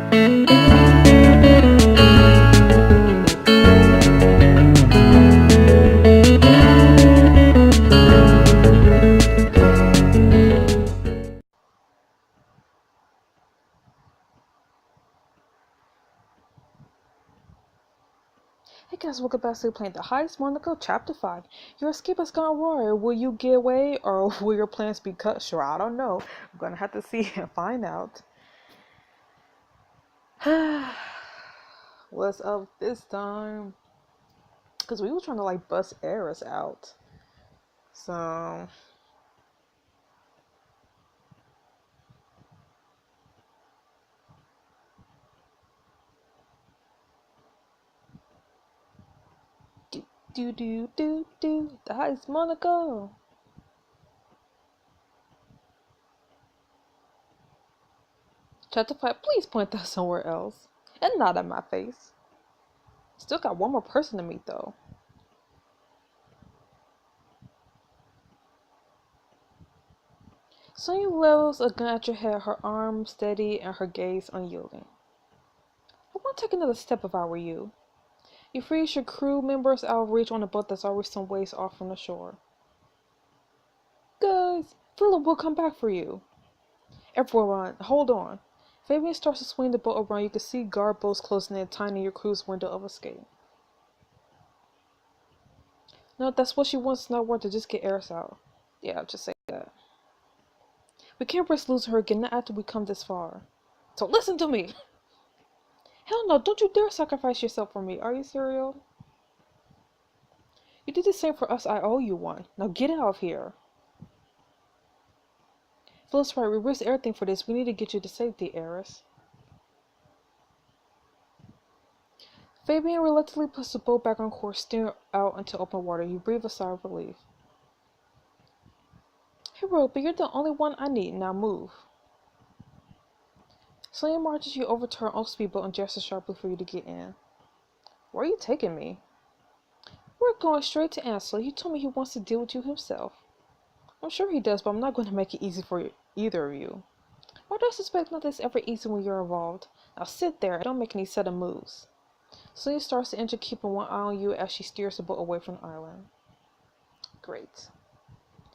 Hey guys, welcome back to playing the Heist, Monaco, Chapter 5. Your escape has gone awry. Will you get away or will your plans be cut short? I don't know. I'm gonna have to see and find out. What's up this time? Because we were trying to like bust Eris out. So... Do. The Heist, Monaco. Chapter 5, please point that somewhere else. And not at my face. Still got one more person to meet though. Sonya levels a gun at your head, her arm steady and her gaze unyielding. I won't take another step if I were you. You freeze your crew members out of reach on a boat that's always some ways off from the shore. Guys, Philip will come back for you. Everyone, hold on. Fabian starts to swing the boat around. You can see guard boats closing in, tiny your crew's window of escape. No, that's what she wants. It's not worth to just get Eris out. Yeah, I'll just say that. We can't risk losing her again, not after we come this far. So listen to me! Hell no, don't you dare sacrifice yourself for me. Are you serious? You did the same for us, I owe you one. Now get out of here. Philip's right, we risk everything for this. We need to get you to safety, Eris. Fabian reluctantly puts the boat back on course, steering out into open water. You breathe a sigh of relief. Hero, but you're the only one I need. Now move. Sonya marches you over to her own speedboat and gestures sharply for you to get in. Where are you taking me? We're going straight to Ansel. He told me he wants to deal with you himself. I'm sure he does, but I'm not going to make it easy for either of you. Why do I suspect nothing's ever easy when you're involved? Now sit there and don't make any sudden moves. Sonya starts the engine, keeping one eye on you as she steers the boat away from the island. Great.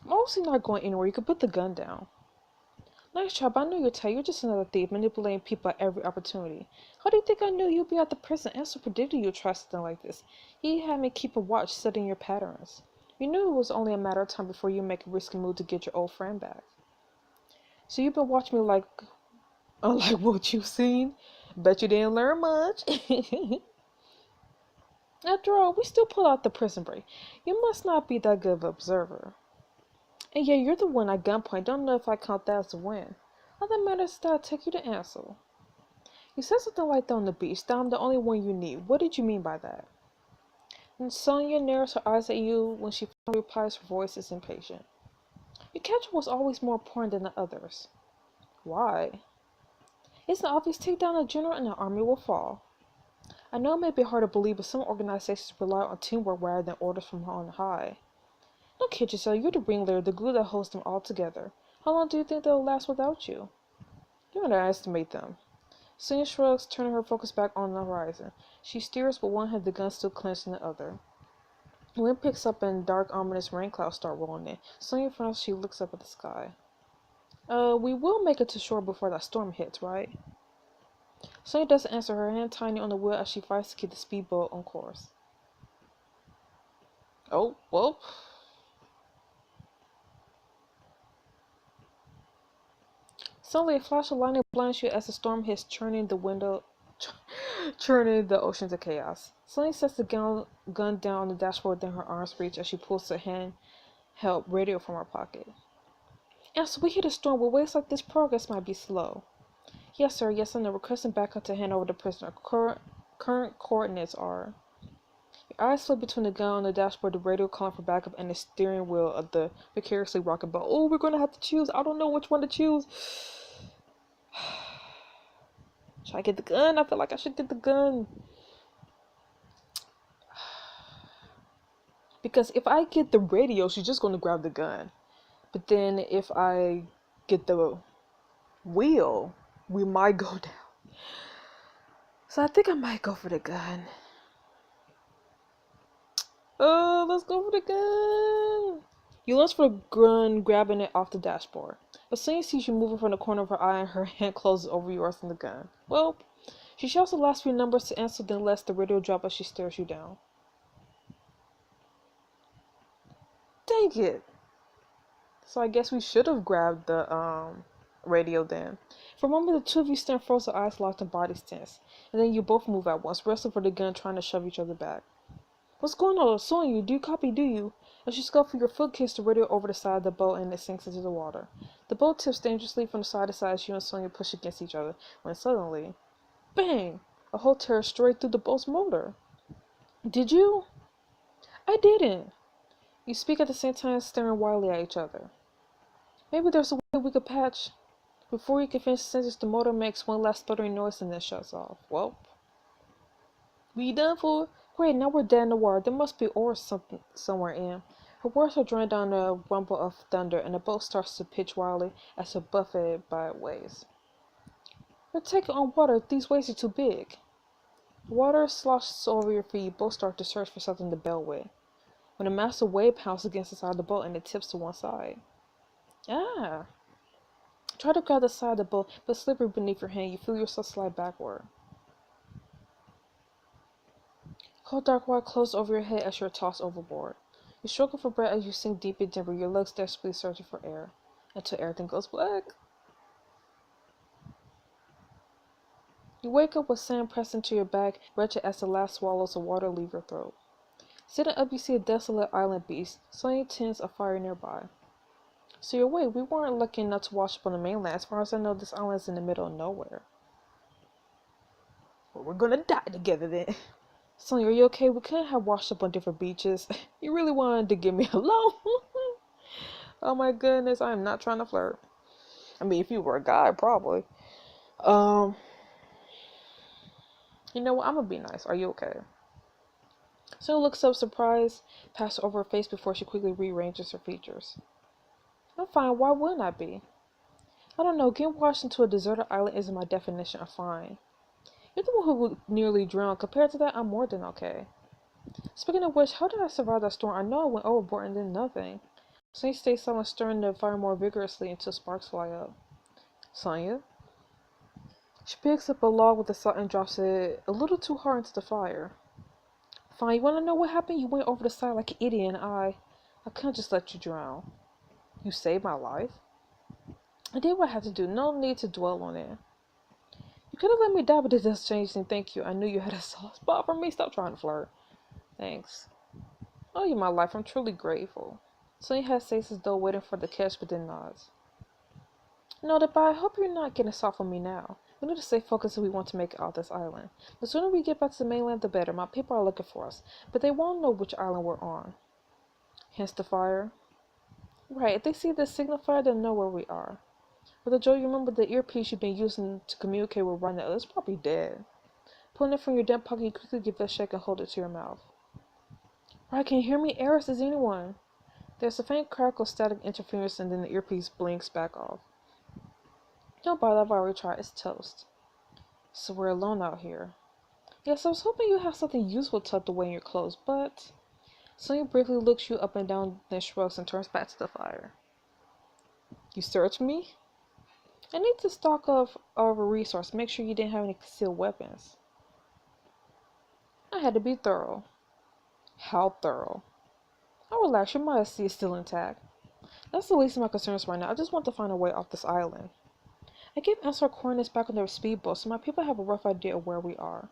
I'm obviously not going anywhere. You can put the gun down. Nice job. I know you're tired. You're just another thief, manipulating people at every opportunity. How do you think I knew you'd be at the prison? Ansel predicted you'd try something like this. He had me keep a watch, studying your patterns. You knew it was only a matter of time before you make a risky move to get your old friend back. So you've been watching me like, unlike what you've seen? Bet you didn't learn much. After all, we still pull out the prison break. You must not be that good of an observer. And yeah, you're the one at gunpoint. Don't know if I count that as a win. All that matters is that I take you to Ansel. You said something like that on the beach, that I'm the only one you need. What did you mean by that? And Sonya narrows her eyes at you when she finally replies. Her voice is impatient. Your capture was always more important than the others. Why? It's an obvious takedown a general and the army will fall. I know it may be hard to believe, but some organizations rely on teamwork rather than orders from on high. Don't kid yourself, you're the ringleader, the glue that holds them all together. How long do you think they'll last without you? You underestimate them. Sonya shrugs, turning her focus back on the horizon. She steers with one hand, the gun still clenched in the other. The wind picks up and dark, ominous rain clouds start rolling in. Sonya frowns, she looks up at the sky. We will make it to shore before that storm hits, right? Sonya doesn't answer, her hand tiny on the wheel as she fights to keep the speedboat on course. Oh, well... Suddenly, a flash of lightning blinds you as the storm hits, churning the ocean to chaos. Sonya sets the gun down on the dashboard within her arm's reach as she pulls her handheld radio from her pocket. And so we hit a storm. With waves like this, progress might be slow. Yes, sir. Yes, I know. Requesting backup to hand over the prisoner. Current coordinates are... Your eyes flip between the gun on the dashboard, the radio calling for backup, and the steering wheel of the precariously rocking boat. Oh, we're going to have to choose. I don't know which one to choose. Should I get the gun? I feel like I should get the gun. Because if I get the radio, she's just going to grab the gun. But then if I get the wheel, we might go down. So I think I might go for the gun. Oh, let's go for the gun. You lunge for the gun, grabbing it off the dashboard. But Sonya sees you moving from the corner of her eye and her hand closes over yours from the gun. Well, she shouts the last few numbers to answer, then lets the radio drop as she stares you down. Dang it. So I guess we should have grabbed the radio then. For a moment, the two of you stand frozen, eyes locked and bodies tense. And then you both move at once, wrestling for the gun, trying to shove each other back. What's going on, Sonya? Do you copy, do you? As you scuffle, your foot kicks the radio over the side of the boat and it sinks into the water. The boat tips dangerously from side to side as you and Sonya push against each other, when suddenly, bang! A hole tears straight through the boat's motor. Did you? I didn't. You speak at the same time, staring wildly at each other. Maybe there's a way we could patch. Before you can finish the sentence, the motor makes one last sputtering noise and then shuts off. Well, we done for? Great, now we're dead in the water. There must be oars somewhere in. Her words are drowned down a rumble of thunder, and the boat starts to pitch wildly as if buffeted by waves. You're taking on water. These waves are too big. Water sloshes over your feet. You both start to search for something to bail with, when a massive wave pounds against the side of the boat and it tips to one side. Ah! Try to grab the side of the boat, but slippery beneath your hand. You feel yourself slide backward. Cold dark water closes over your head as you're tossed overboard. You struggle for breath as you sink deep and deeper, your legs desperately searching for air, until everything goes black. You wake up with sand pressed into your back, wretched as the last swallows of water leave your throat. Sitting up, you see a desolate island beach, slowly tends a fire nearby. So you're awake. We weren't lucky enough to wash up on the mainland. As far as I know, this island is in the middle of nowhere. Well, we're gonna die together then. Sonya, are you okay? We couldn't have washed up on different beaches. You really wanted to get me alone? Oh my goodness, I am not trying to flirt. I mean, if you were a guy, probably. You know what? I'm gonna be nice. Are you okay? Sonya looks up, surprised, passes over her face before she quickly rearranges her features. I'm fine. Why wouldn't I be? I don't know. Getting washed into a deserted island isn't my definition of fine. You're the one who nearly drowned. Compared to that, I'm more than okay. Speaking of which, how did I survive that storm? I know I went overboard and then nothing. Sonya stays silent, stirring the fire more vigorously until sparks fly up. Sonya? She picks up a log with a salt and drops it a little too hard into the fire. Fine, you want to know what happened? You went over the side like an idiot and I couldn't just let you drown. You saved my life? I did what I had to do. No need to dwell on it. You could have let me die, but it doesn't change anything. Thank you. I knew you had a soft spot for me. Stop trying to flirt. Thanks. Oh, you my life. I'm truly grateful. Sonya has faces though, waiting for the catch, but then nods. No, but I hope you're not getting soft on me now. We need to stay focused if we want to make it off this island. The sooner we get back to the mainland, the better. My people are looking for us, but they won't know which island we're on. Hence the fire. Right, if they see the signal fire, they'll know where we are. But Joe, you remember the earpiece you've been using to communicate with right now? It's probably dead. Pulling it from your damp pocket, you quickly give it a shake and hold it to your mouth. Right, can you hear me? Eris, is anyone? There's a faint crackle of static interference and then the earpiece blinks back off. Don't bother, I've already tried. It's toast. So we're alone out here. Yes, I was hoping you have something useful tucked away in your clothes, but... Sonya briefly looks you up and down, then shrugs and turns back to the fire. You searched me? I need to stock of a resource. Make sure you didn't have any concealed weapons. I had to be thorough. How thorough? Oh, relax. Your modesty is still intact. That's the least of my concerns right now. I just want to find a way off this island. I gave Answer coordinates back on their speedboat, so my people have a rough idea of where we are.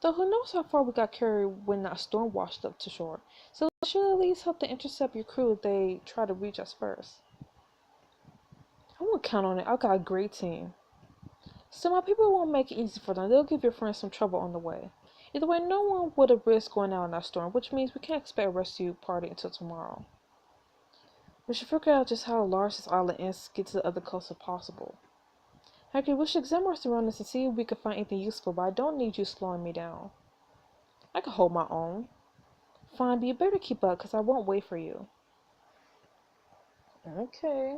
Though who knows how far we got carried when that storm washed up to shore. So it should at least help to intercept your crew if they try to reach us first. I won't count on it. I've got a great team. So my people won't make it easy for them. They'll give your friends some trouble on the way. Either way, no one would have risked going out in that storm, which means we can't expect a rescue party until tomorrow. We should figure out just how large this island is to get to the other coast if possible. Actually, we should examine our surroundings and see if we can find anything useful, but I don't need you slowing me down. I can hold my own. Fine, but you better keep up, because I won't wait for you. Okay.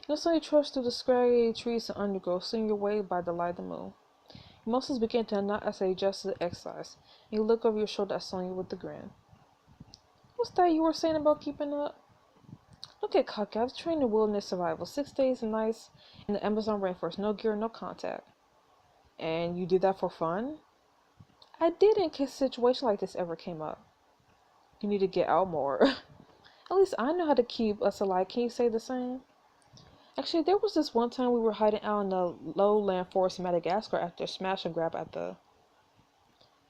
You'll slowly trudge through the scraggy trees and undergrowth, seeing your way by the light of the moon. Your muscles begin to knot as they adjust to the exercise, and you look over your shoulder at Sonya with a grin. What's that you were saying about keeping up? Look at Kaka, I've trained in wilderness survival, 6 days and nights in the Amazon rainforest, no gear, no contact. And you did that for fun? I did in case a situation like this ever came up. You need to get out more. At least I know how to keep us alive. Can you say the same? Actually, there was this one time we were hiding out in the lowland forest in Madagascar after a smash and grab at the...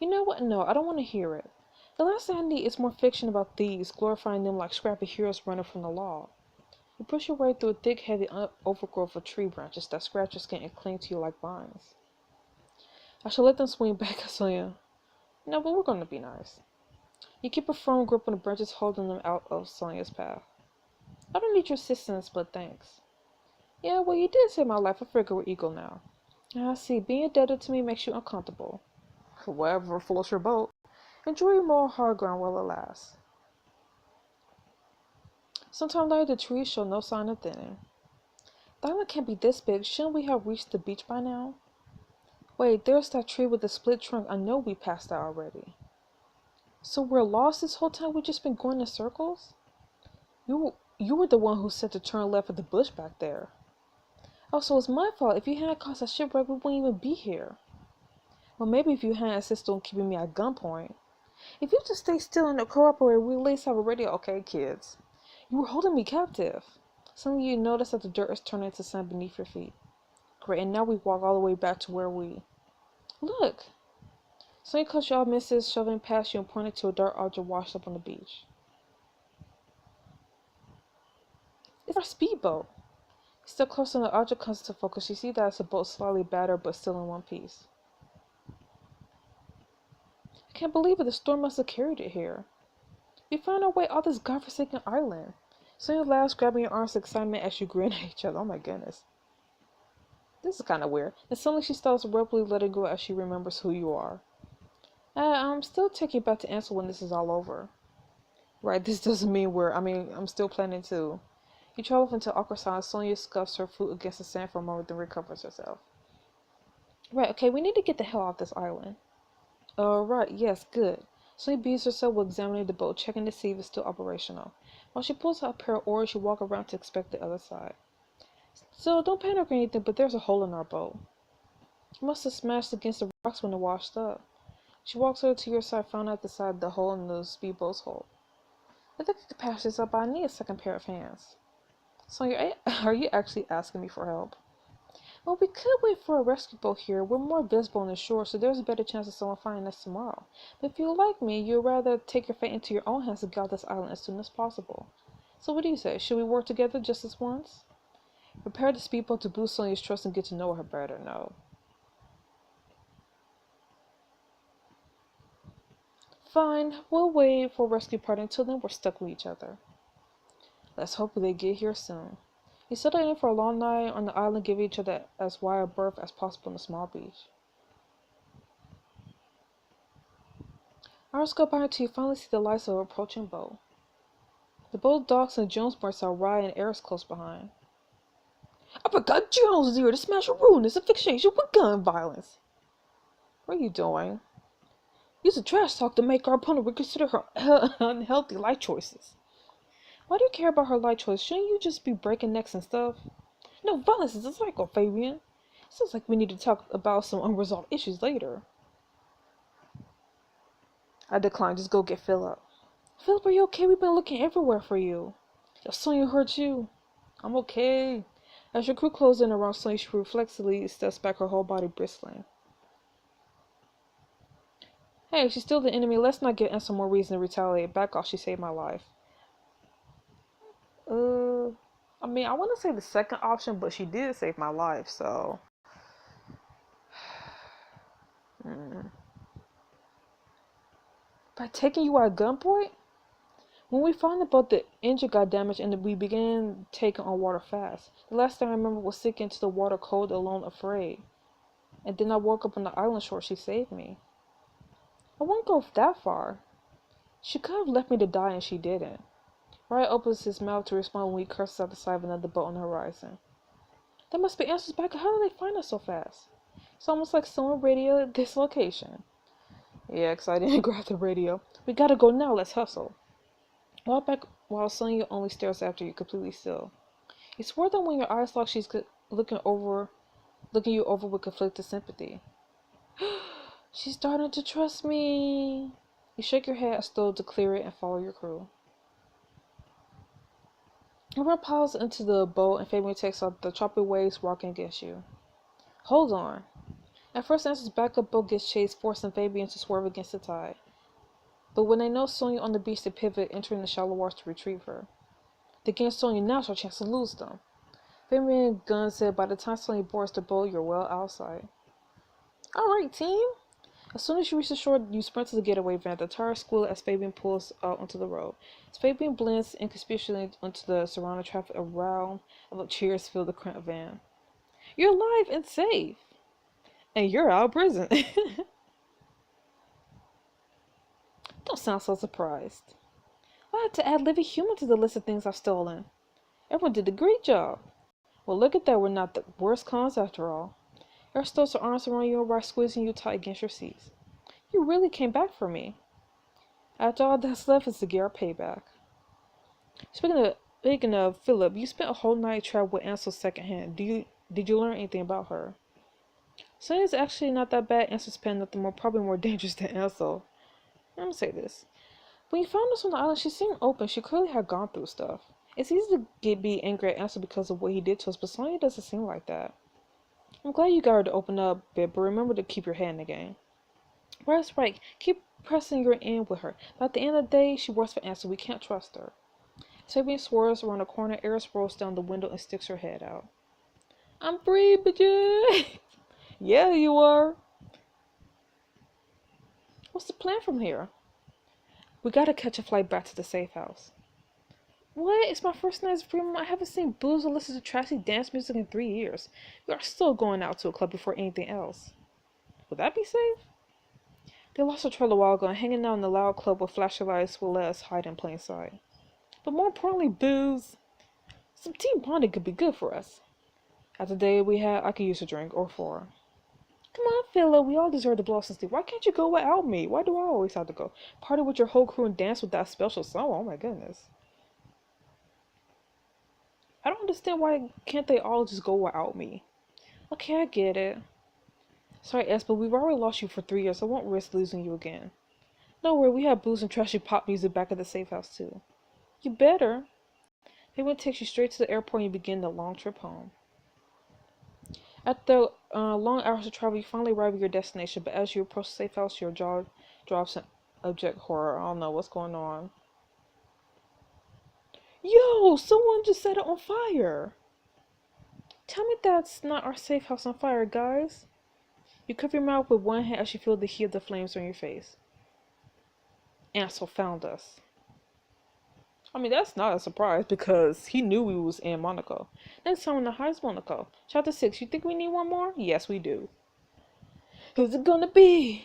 You know what? No, I don't want to hear it. The last thing I need is more fiction about thieves, glorifying them like scrappy heroes running from the law. You push your way through a thick, heavy overgrowth of tree branches that scratch your skin and cling to you like vines. I should let them swing back at Sonya. No, but we're going to be nice. You keep a firm grip on the branches, holding them out of Sonya's path. I don't need your assistance, but thanks. Yeah, well, you did save my life. I figure we're equal now. I see. Being indebted to me makes you uncomfortable. Whatever floats your boat. Enjoy your moral high ground while it lasts. Sometime later, the trees show no sign of thinning. The island can't be this big. Shouldn't we have reached the beach by now? Wait, there's that tree with the split trunk. I know we passed that already. So we're lost this whole time? We've just been going in circles? You were the one who said to turn left at the bush back there. Oh, so it's my fault. If you hadn't caused a shipwreck, we wouldn't even be here. Well, maybe if you hadn't insisted on keeping me at gunpoint. If you just stay still and cooperate, we at least have a radio. Okay, kids. You were holding me captive. Suddenly you notice that the dirt is turning into sand beneath your feet. Great, and now we walk all the way back to where we... Look! Sonya cuts you off, misses, shoving past you and pointed to a dark object washed up on the beach. It's our speedboat. Still closer and the object comes to focus. You see that it's a boat slightly battered but still in one piece. I can't believe it. The storm must have carried it here. We found our way off this godforsaken island. Sonya laughs, grabbing your arms in excitement as you grin at each other. Oh my goodness. This is kind of weird. And suddenly she stops abruptly, letting go as she remembers who you are. I'm still taking you back to answer when this is all over. Right, this doesn't mean I'm still planning to. You travel into awkward silence. Sonya scuffs her foot against the sand for a moment, then recovers herself. Right, okay, we need to get the hell off this island. Right, yes, good. Sonya busies herself with examining the boat, checking to see if it's still operational. While she pulls out a pair of oars, you walk around to inspect the other side. So, don't panic or anything, but there's a hole in our boat. It must have smashed against the rocks when it washed up. She walks over to your side, found out the side of the hole in the speedboat's hull. I think I could patch this up, but I need a second pair of hands. Sonya, are you actually asking me for help? Well, we could wait for a rescue boat here. We're more visible on the shore, so there's a better chance of someone finding us tomorrow. But if you like me, you'd rather take your fate into your own hands and get off this island as soon as possible. So what do you say? Should we work together just this once? Prepare the speedboat to boost Sonya's trust and get to know her better. No. Fine, we'll wait for a rescue party. Until then, we're stuck with each other. Let's hope they get here soon. You settle in for a long night on the island, giving each other as wide a berth as possible on the small beach. Hours go by until you finally see the lights of an approaching boat. The boat docks and Jonesbournes are wide and air is close behind. I forgot Jones is here to smash a ruin. It's a fixation with gun violence. What are you doing? Use a trash talk to make our opponent reconsider her unhealthy life choices. Why do you care about her life choice? Shouldn't you just be breaking necks and stuff? No, violence is a cycle, Fabian. Sounds like we need to talk about some unresolved issues later. I decline. Just go get Philip. Philip, are you okay? We've been looking everywhere for you. If Sonya hurt you. I'm okay. As your crew closes in around Sonya, she reflexively steps back, her whole body bristling. Hey, she's still the enemy. Let's not give Ansel more reason to retaliate. Back off, she saved my life. I want to say the second option, but she did save my life, so... By taking you at gunpoint? When we found about the engine got damaged and we began taking on water fast. The last thing I remember was sinking into the water cold, alone, afraid. And then I woke up on the island shore. She saved me. I won't go that far. She could have left me to die and she didn't. Riot opens his mouth to respond when we curse out the side of another boat on the horizon. That must be Ansel's back. How did they find us so fast? It's almost like someone radioed this location. Yeah, 'cause I didn't grab the radio. We gotta go now, let's hustle. Walk back while Sonya only stares after you, completely still. You swear that when your eyes lock, she's looking you over with conflicted sympathy. She's starting to trust me. You shake your head as though to clear it and follow your crew. Everyone piles into the boat and Fabian takes out the choppy waves walking against you. Hold on. At first, Answer's backup boat gets chased, forcing Fabian to swerve against the tide. But when they know Sonya on the beach, they pivot, entering the shallow waters to retrieve her. They gain Sonya now, so a chance to lose them. Fabian and Gunn said by the time Sonya boards the boat, you're well outside. Alright, team. As soon as you reach the shore, you sprint to the getaway van. The tires squeal as Fabian pulls out onto the road. As Fabian blends inconspicuously into the surrounding traffic, a round of cheers fill the cramped van. You're alive and safe! And you're out of prison. Don't sound so surprised. I had to add living human to the list of things I've stolen. Everyone did a great job. Well, look at that, we're not the worst cons after all. Eric stole her arms around you by squeezing you tight against your seats. You really came back for me. After all that's left is to get our payback. Speaking of Philip, you spent a whole night traveling with Ansel secondhand. Did you learn anything about her? Sonya's actually not that bad. Ansel's pen nothing more, probably more dangerous than Ansel. I'm gonna say this. When you found us on the island, she seemed open. She clearly had gone through stuff. It's easy to be angry at Ansel because of what he did to us, but Sonya doesn't seem like that. I'm glad you got her to open up a bit, but remember to keep your head in the game. That's right. Keep pressing your end with her. But at the end of the day, she works for Ansel. We can't trust her. Fabian swerves around the corner. Eris rolls down the window and sticks her head out. I'm free, bitches! Yeah, you are. What's the plan from here? We gotta catch a flight back to the safe house. What? It's my first night as freedom. I haven't seen booze or listened to trashy dance music in 3 years. We are still going out to a club before anything else. Would that be safe? They lost their trail a while ago and hanging out in the loud club with flashing lights will let us hide in plain sight. But more importantly, booze. Some team bonding could be good for us. After the day we had, I could use a drink or 4. Come on, Philip. We all deserve to blow some steam. Why can't you go without me? Why do I always have to go? Party with your whole crew and dance with that special song? Oh my goodness. I don't understand why can't they all just go without me? Okay, I get it. Sorry, S, but we've already lost you for 3 years. So I won't risk losing you again. No worry, we have booze and trashy pop music back at the safe house too. You better. Payment takes you straight to the airport and you begin the long trip home. After long hours of travel, you finally arrive at your destination, but as you approach the safe house, your jaw drops in abject horror. I don't know what's going on. Yo, someone just set it on fire. Tell me that's not our safe house on fire, guys. You cover your mouth with one hand as you feel the heat of the flames on your face. Ansel found us. I mean, that's not a surprise because he knew we was in Monaco. Next time on the Heist Monaco. Chapter 6, you think we need one more? Yes, we do. Who's it gonna be?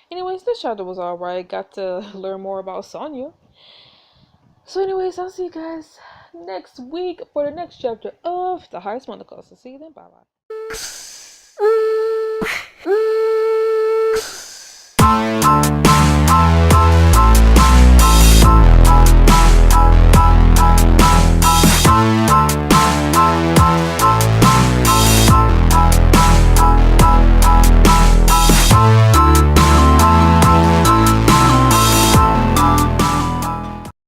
Anyways, this chapter was alright. Got to learn more about Sonya. So anyways, I'll see you guys next week for the next chapter of the Heist Monaco. So see you then. Bye-bye.